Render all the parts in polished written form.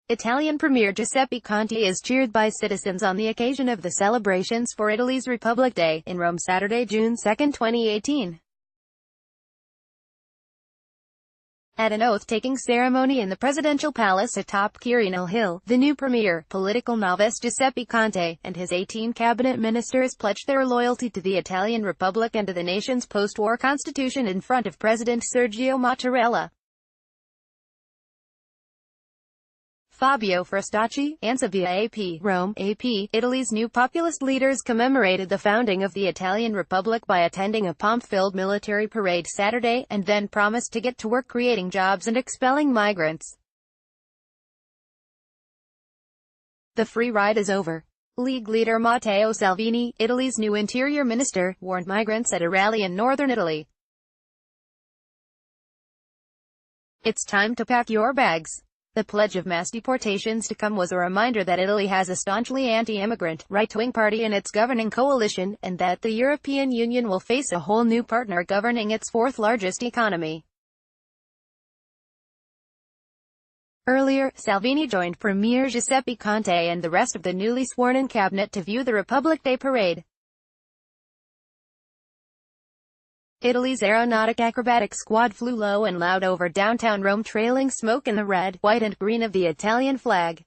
Italian Premier Giuseppe Conte is cheered by citizens on the occasion of the celebrations for Italy's Republic Day, in Rome Saturday, June 2, 2018. At an oath-taking ceremony in the presidential palace atop Quirinal Hill, the new premier, political novice Giuseppe Conte, and his 18 cabinet ministers pledged their loyalty to the Italian Republic and to the nation's post-war constitution in front of President Sergio Mattarella. Fabio Frastacci, ANSA via AP, Rome, AP, Italy's new populist leaders commemorated the founding of the Italian Republic by attending a pomp-filled military parade Saturday, and then promised to get to work creating jobs and expelling migrants. The free ride is over. League leader Matteo Salvini, Italy's new interior minister, warned migrants at a rally in northern Italy. It's time to pack your bags. The pledge of mass deportations to come was a reminder that Italy has a staunchly anti-immigrant, right-wing party in its governing coalition, and that the European Union will face a whole new partner governing its fourth-largest economy. Earlier, Salvini joined Premier Giuseppe Conte and the rest of the newly sworn-in cabinet to view the Republic Day parade. Italy's aeronautic acrobatic squad flew low and loud over downtown Rome, trailing smoke in the red, white and green of the Italian flag.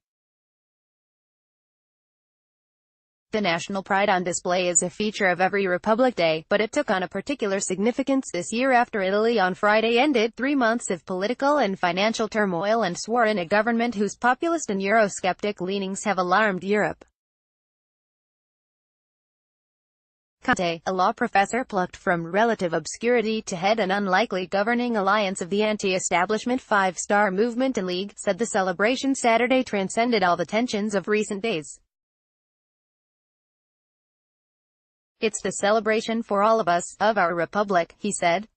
The national pride on display is a feature of every Republic Day, but it took on a particular significance this year after Italy on Friday ended 3 months of political and financial turmoil and swore in a government whose populist and Eurosceptic leanings have alarmed Europe. Conte, a law professor plucked from relative obscurity to head an unlikely governing alliance of the anti-establishment Five-Star Movement and League, said the celebration Saturday transcended all the tensions of recent days. It's the celebration for all of us, of our republic, he said.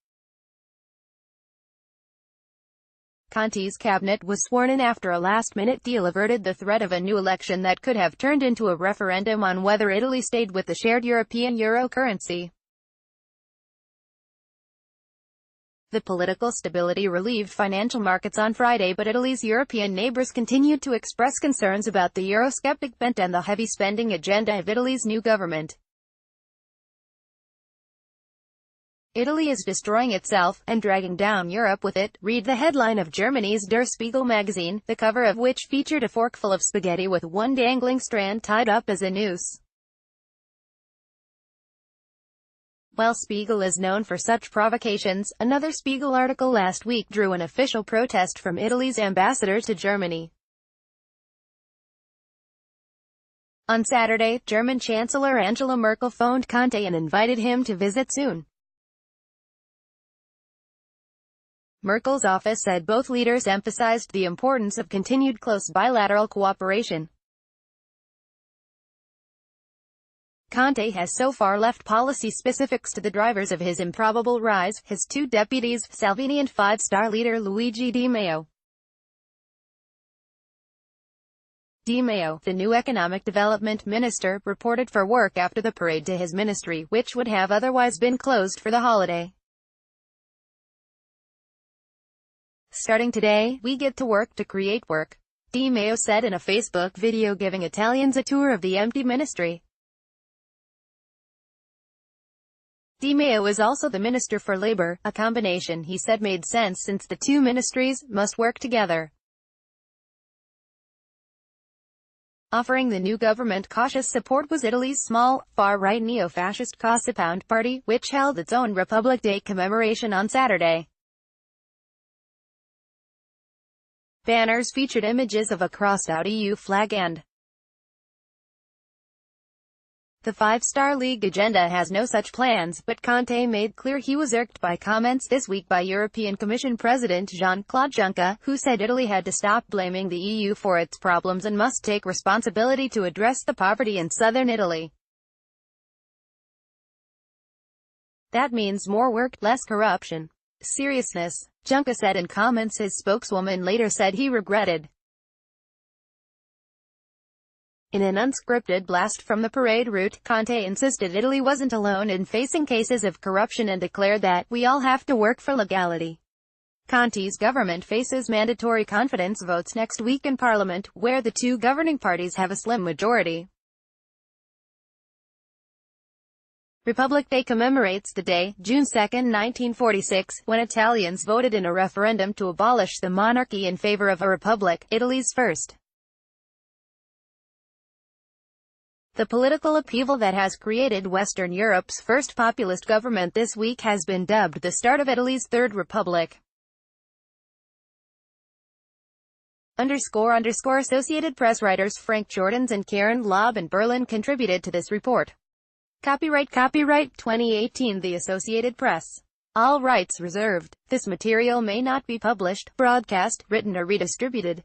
Conte's cabinet was sworn in after a last-minute deal averted the threat of a new election that could have turned into a referendum on whether Italy stayed with the shared European euro currency. The political stability relieved financial markets on Friday, but Italy's European neighbors continued to express concerns about the Eurosceptic bent and the heavy spending agenda of Italy's new government. Italy is destroying itself, and dragging down Europe with it, read the headline of Germany's Der Spiegel magazine, the cover of which featured a forkful of spaghetti with one dangling strand tied up as a noose. While Spiegel is known for such provocations, another Spiegel article last week drew an official protest from Italy's ambassador to Germany. On Saturday, German Chancellor Angela Merkel phoned Conte and invited him to visit soon. Merkel's office said both leaders emphasized the importance of continued close bilateral cooperation. Conte has so far left policy specifics to the drivers of his improbable rise, his two deputies, Salvini and Five-Star leader Luigi Di Maio. Di Maio, the new economic development minister, reported for work after the parade to his ministry, which would have otherwise been closed for the holiday. Starting today, we get to work to create work, Di Maio said in a Facebook video giving Italians a tour of the empty ministry. Di Maio is also the Minister for Labor, a combination he said made sense since the two ministries must work together. Offering the new government cautious support was Italy's small, far-right neo-fascist Casa Pound party, which held its own Republic Day commemoration on Saturday. Banners featured images of a crossed-out EU flag and the Five-Star League agenda has no such plans, but Conte made clear he was irked by comments this week by European Commission President Jean-Claude Juncker, who said Italy had to stop blaming the EU for its problems and must take responsibility to address the poverty in southern Italy. That means more work, less corruption. Seriousness, Juncker said in comments his spokeswoman later said he regretted. In an unscripted blast from the parade route, Conte insisted Italy wasn't alone in facing cases of corruption and declared that, "We all have to work for legality." Conte's government faces mandatory confidence votes next week in Parliament, where the two governing parties have a slim majority. Republic Day commemorates the day, June 2, 1946, when Italians voted in a referendum to abolish the monarchy in favor of a republic, Italy's first. The political upheaval that has created Western Europe's first populist government this week has been dubbed the start of Italy's Third Republic. Associated Press writers Frank Jordans and Karen Loeb in Berlin contributed to this report. Copyright 2018 The Associated Press. All rights reserved. This material may not be published, broadcast, written or redistributed.